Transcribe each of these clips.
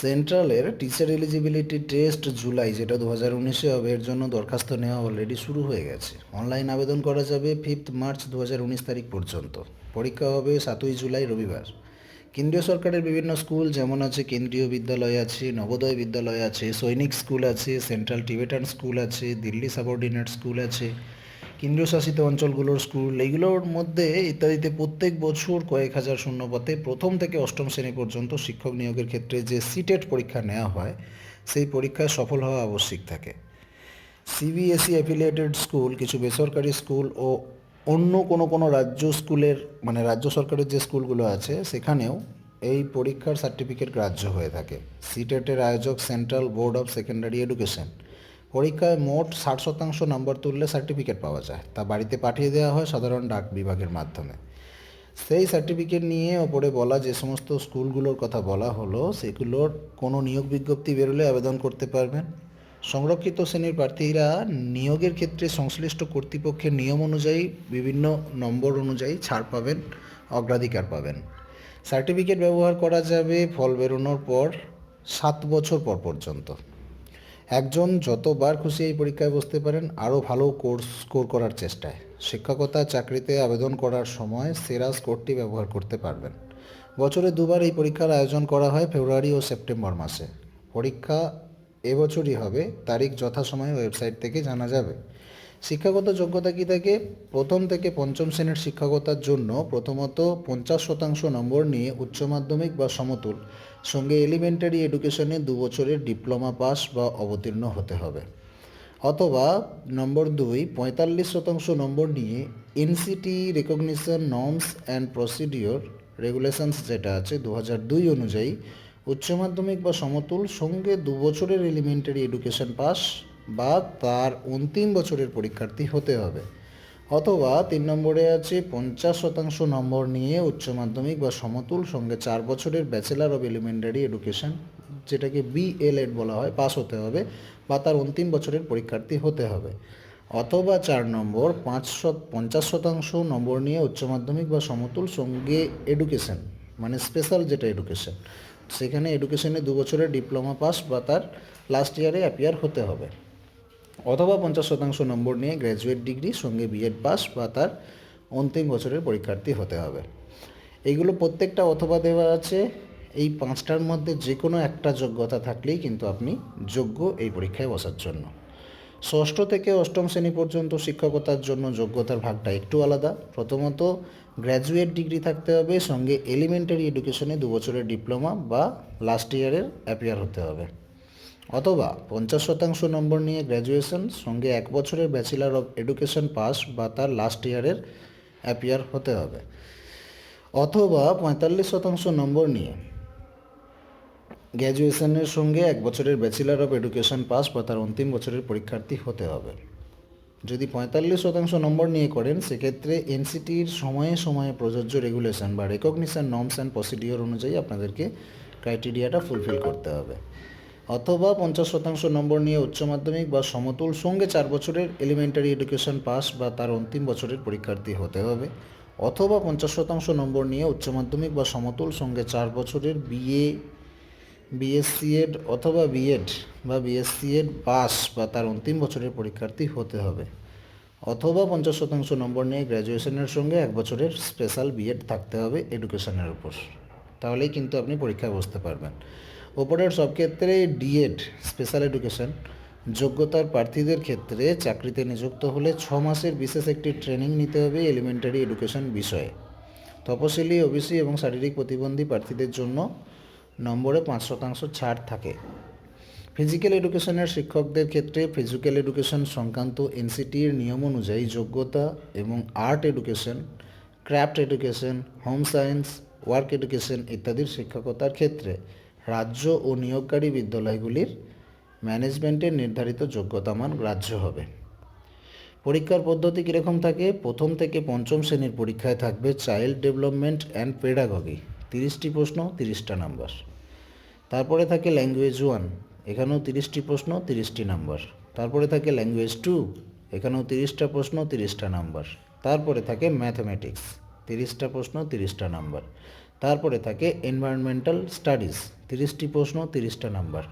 সেন্ট্রালের teacher eligibility test July, যেটা 2019-এ হবে, এর জন্য দরখাস্ত নেওয়া অলরেডি শুরু হয়ে গেছে। অনলাইন আবেদন করা যাবে 5 মার্চ 2019 তারিখ পর্যন্ত। পরীক্ষা হবে 7 জুলাই রবিবার। কেন্দ্রীয় সরকারের বিভিন্ন স্কুল যেমন আছে, কেন্দ্রীয় বিদ্যালয় আছে, নবোদয় বিদ্যালয় আছে, সৈনিক স্কুল আছে, সেন্ট্রাল টিবেটান স্কুল আছে, দিল্লি সাবঅর্ডিনেট স্কুল আছে, কেন্দ্রীয় শাসিত অঞ্চলগুলোর স্কুল, এইগুলোর মধ্যে ইত্যাদিতে প্রত্যেক বছর কয়েক হাজার শূন্যপদে প্রথম থেকে অষ্টম শ্রেণী পর্যন্ত শিক্ষক নিয়োগের ক্ষেত্রে যে সিটেট পরীক্ষা নেওয়া হয়, সেই পরীক্ষায় সফল হওয়া আবশ্যিক থাকে। সিবিএসই অ্যাফিলিয়েটেড স্কুল, কিছু বেসরকারি স্কুল ও অন্য কোনো রাজ্য স্কুলের, মানে রাজ্য সরকারের যে স্কুলগুলো আছে, সেখানেও এই পরীক্ষার সার্টিফিকেট গ্রাহ্য হয়ে থাকে। সিটেটের আয়োজক central board of secondary education. পরীক্ষায় মোট 60% নম্বর তুললে সার্টিফিকেট পাওয়া যায়, তা বাড়িতে পাঠিয়ে দেওয়া হয় সাধারণ ডাক বিভাগের মাধ্যমে। সেই সার্টিফিকেট নিয়ে ওপরে বলা যে সমস্ত স্কুলগুলোর কথা বলা হলো, সেগুলোর কোনো নিয়োগ বিজ্ঞপ্তি বেরোলে আবেদন করতে পারবেন। সংরক্ষিত শ্রেণীর প্রার্থীরা নিয়োগের ক্ষেত্রে সংশ্লিষ্ট কর্তৃপক্ষের নিয়ম অনুযায়ী বিভিন্ন নম্বর অনুযায়ী ছাড় পাবেন, অগ্রাধিকার পাবেন। সার্টিফিকেট ব্যবহার করা যাবে ফল বেরোনোর পর 7 বছর পর পর্যন্ত। একজন যতবার খুশি এই পরীক্ষায় বসতে পারেন, আরও ভালো স্কোর করার চেষ্টায়। শিক্ষকতা চাকরিতে আবেদন করার সময় সেরা স্কোরটি ব্যবহার করতে পারবেন। বছরে 2বার এই পরীক্ষার আয়োজন করা হয়, ফেব্রুয়ারি ও সেপ্টেম্বর মাসে। পরীক্ষা এবছরই হবে, তারিখ যথাসময়ে ওয়েবসাইট থেকে জানা যাবে। শিক্ষাগত যোগ্যতা কী থাকে? প্রথম থেকে পঞ্চম শ্রেণীর শিক্ষকতার জন্য প্রথমত 50% নম্বর নিয়ে উচ্চ মাধ্যমিক বা সমতুল সঙ্গে এলিমেন্টারি এডুকেশনে 2 বছরের ডিপ্লোমা পাস বা অবতীর্ণ হতে হবে। অথবা নম্বর 2, 45% নম্বর নিয়ে NCT recognition norms and procedure regulations যেটা আছে 2002 অনুযায়ী উচ্চ মাধ্যমিক বা সমতুল সঙ্গে 2 বছরের এলিমেন্টারি এডুকেশন পাস বা তার অন্তিম বছরের পরীক্ষার্থী হতে হবে। অথবা 3 নম্বরে আছে 50% নম্বর নিয়ে উচ্চ মাধ্যমিক বা সমতুল সঙ্গে 4 বছরের ব্যাচেলার অব এলিমেন্টারি এডুকেশন, যেটাকে বিএলএড বলা হয়, পাস হতে হবে বা তার অন্তিম বছরের পরীক্ষার্থী হতে হবে। অথবা 4 নম্বর 50% নম্বর নিয়ে উচ্চ মাধ্যমিক বা সমতুল সঙ্গে এডুকেশন, মানে স্পেশাল যেটা এডুকেশন, সেখানে এডুকেশনে 2 বছরের ডিপ্লোমা পাস বা তার লাস্ট ইয়ারে অ্যাপিয়ার হতে হবে। অথবা 50% নম্বর নিয়ে গ্র্যাজুয়েট ডিগ্রি সঙ্গে বিএড পাস বা তার অন্তিম বছরের পরীক্ষার্থী হতে হবে। এইগুলো প্রত্যেকটা অথবা দেওয়া আছে। এই 5টার মধ্যে যে কোনো একটা যোগ্যতা থাকলেই কিন্তু আপনি যোগ্য এই পরীক্ষায় বসার জন্য। ষষ্ঠ থেকে অষ্টম শ্রেণী পর্যন্ত শিক্ষকতার জন্য যোগ্যতার ভাগটা একটু আলাদা। প্রথমত গ্র্যাজুয়েট ডিগ্রি থাকতে হবে, সঙ্গে এলিমেন্টারি এডুকেশনে 2 বছরের ডিপ্লোমা বা লাস্ট ইয়ারের অ্যাপিয়ার হতে হবে। অথবা 50% নম্বর নিয়ে গ্র্যাজুয়েশন সঙ্গে 1 বছরের ব্যাচেলার অব এডুকেশন পাস বা তার লাস্ট ইয়ারের অ্যাপিয়ার হতে হবে। অথবা 45% নম্বর নিয়ে গ্র্যাজুয়েশনের সঙ্গে 1 বছরের ব্যাচেলার অব এডুকেশন পাস বা তার অন্তিম বছরের পরীক্ষার্থী হতে হবে। যদি 45% নম্বর নিয়ে করেন, সেক্ষেত্রে এনসিটির সময়ে সময়ে প্রযোজ্য রেগুলেশন বা রেকগনিশন নর্মস অ্যান্ড প্রসিডিওর অনুযায়ী আপনাদেরকে ক্রাইটেরিয়াটা ফুলফিল করতে হবে। অথবা 50% নম্বর নিয়ে উচ্চ মাধ্যমিক বা সমতুল সঙ্গে 4 বছরের এলিমেন্টারি এডুকেশন পাস বা তার অন্তিম বছরের পরীক্ষার্থী হতে হবে। অথবা 50% নম্বর নিয়ে উচ্চ মাধ্যমিক বা সমতুল সঙ্গে 4 বছরের বিএসসিএড অথবা বিএড বা বিএসসিএড পাস বা তার অন্তিম বছরের পরীক্ষার্থী হতে হবে। অথবা 50% নম্বর নিয়ে গ্র্যাজুয়েশনের সঙ্গে 1 বছরের স্পেশাল বিএড থাকতে হবে এডুকেশনের উপর। তাহলেই কিন্তু আপনি পরীক্ষায় বসতে পারবেন। ওপরের সব ক্ষেত্রে ডিএড স্পেশাল এডুকেশন যোগ্যতার প্রার্থীদের ক্ষেত্রে চাকরিতে নিযুক্ত হলে 6 মাসের বিশেষ একটি ট্রেনিং নিতে হবে এলিমেন্টারি এডুকেশন বিষয়ে। তপশিলি, ওবিসি এবং শারীরিক প্রতিবন্ধী প্রার্থীদের জন্য নম্বরে 5% ছাড় থাকে। ফিজিক্যাল এডুকেশনের শিক্ষকদের ক্ষেত্রে ফিজিক্যাল এডুকেশন সংক্রান্ত এনসিটির নিয়ম অনুযায়ী যোগ্যতা এবং art education, craft education, home science, work education ইত্যাদির শিক্ষকতার ক্ষেত্রে রাজ্য ও নিয়োগকারী বিদ্যালয়গুলির ম্যানেজমেন্টের নির্ধারিত যোগ্যতা মান গ্রাহ্য হবে। পরীক্ষার পদ্ধতি কীরকম থাকে? প্রথম থেকে পঞ্চম শ্রেণীর পরীক্ষায় থাকবে চাইল্ড ডেভেলপমেন্ট অ্যান্ড পেডাগগি, 30টি প্রশ্ন, 30টা নাম্বার। তারপরে থাকে ল্যাঙ্গুয়েজ 1, এখানেও 30টি প্রশ্ন, 30টি নাম্বার। তারপরে থাকে ল্যাঙ্গুয়েজ 2, এখানেও 30টা প্রশ্ন, 30টা নাম্বার। তারপরে থাকে ম্যাথমেটিক্স, 30টা প্রশ্ন, 30টা নাম্বার। তারপরে থাকে এনভায়রনমেন্টাল স্টাডিজ, 30টি প্রশ্ন, 30টা নাম্বার।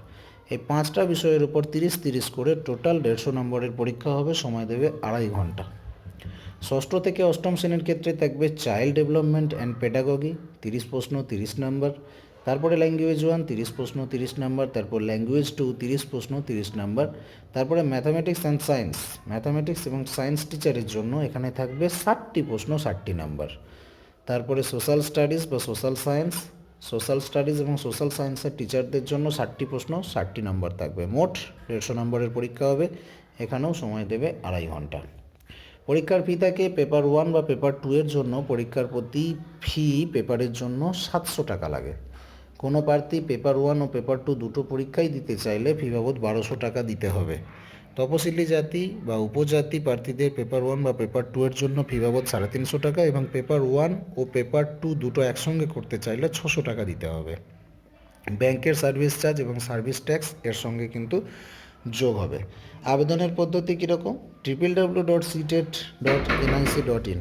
এই 5টা বিষয়ের উপর 30 করে টোটাল 150 নম্বরের পরীক্ষা হবে, সময় দেবে 2.5 ঘন্টা। ষষ্ঠ থেকে অষ্টম শ্রেণীর ক্ষেত্রে থাকবে চাইল্ড ডেভেলপমেন্ট অ্যান্ড পেডাগগি, 30 প্রশ্ন, 30 নাম্বার। তারপরে ল্যাঙ্গুয়েজ 1, 30 প্রশ্ন, 30 নাম্বার। তারপর ল্যাঙ্গুয়েজ 2, 30 প্রশ্ন, 30 নাম্বার। তারপরে ম্যাথামেটিক্স অ্যান্ড সায়েন্স, ম্যাথামেটিক্স এবং সায়েন্স টিচারের জন্য এখানে থাকবে 60টি প্রশ্ন, 60টি নাম্বার। তারপরে সোশ্যাল স্টাডিজ বা সোশ্যাল সায়েন্স, সোশ্যাল স্টাডিজ এবং সোশ্যাল সায়েন্সের টিচারদের জন্য 60টি প্রশ্ন, 60টি নাম্বার থাকবে। মোট 150 নম্বরের পরীক্ষা হবে, এখানেও সময় দেবে 2.5 ঘন্টা। পরীক্ষার ফি থাকে পেপার 1 বা পেপার 2 এর জন্য পরীক্ষার প্রতি ফি পেপারের জন্য 700 টাকা লাগে। কোনো প্রার্থী পেপার 1 ও পেপার 2 দুটো পরীক্ষাই দিতে চাইলে ফি বাবদ 1200 টাকা দিতে হবে। তপশিলি জাতি বা উপজাতি প্রার্থীদের পেপার 1 বা পেপার 2 এর জন্য ফি বাবদ 350 টাকা এবং পেপার 1 ও পেপার 2 দুটো একসঙ্গে করতে চাইলে 600 টাকা দিতে হবে। ব্যাংকের সার্ভিস চার্জ এবং সার্ভিস ট্যাক্স এর সঙ্গে কিন্তু যোগ হবে। আবেদনের পদ্ধতি কীরকম? www.ctet.nic.in,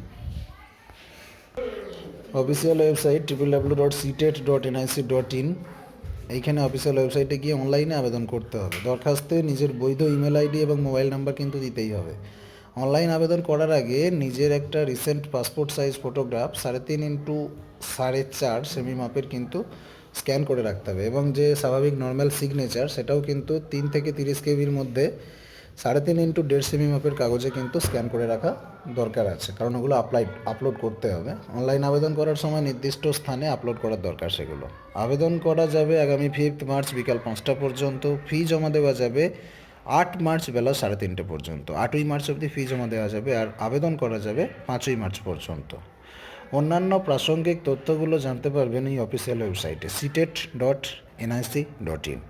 official website www.ctet.nic.in। এইখানে অফিসিয়াল ওয়েবসাইটে গিয়ে অনলাইনে আবেদন করতে হবে। দরখাস্তে নিজের বৈধ ইমেল আইডি এবং মোবাইল নাম্বার কিন্তু দিতেই হবে। অনলাইন আবেদন করার আগে নিজের একটা recent passport size photograph 3.5x4.5 semi মাপের কিন্তু স্ক্যান করে রাখতে হবে এবং যে স্বাভাবিক নর্মাল সিগনেচার সেটাও কিন্তু 3 থেকে 30 কেবির মধ্যে 3.5x1.5 সেমি মাপের কাগজে কিন্তু স্ক্যান করে রাখা দরকার আছে, কারণ ওগুলো আপলোড করতে হবে। অনলাইন আবেদন করার সময় নির্দিষ্ট স্থানে আপলোড করার দরকার সেগুলো। আবেদন করা যাবে আগামী 5 মার্চ বিকাল 5টা পর্যন্ত। ফি জমা দেওয়া যাবে 8 মার্চ বেলা 3:30 পর্যন্ত। 8ই মার্চ অবধি ফি জমা দেওয়া যাবে আর আবেদন করা যাবে 5ই মার্চ পর্যন্ত। অন্যান্য প্রাসঙ্গিক তথ্যগুলো জানতে পারবেন এই অফিসিয়াল ওয়েবসাইটে ctet.nic.in।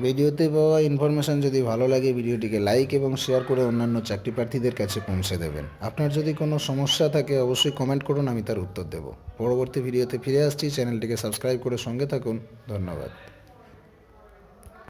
ভিডিওতে পাওয়া ইনফরমেশান যদি ভালো লাগে ভিডিওটিকে লাইক এবং শেয়ার করে অন্যান্য চাকরি প্রার্থীদের কাছে পৌঁছে দেবেন। আপনার যদি কোনো সমস্যা থাকে অবশ্যই কমেন্ট করুন, আমি তার উত্তর দেব। পরবর্তী ভিডিওতে ফিরে আসছি, চ্যানেলটিকে সাবস্ক্রাইব করে সঙ্গে থাকুন। ধন্যবাদ।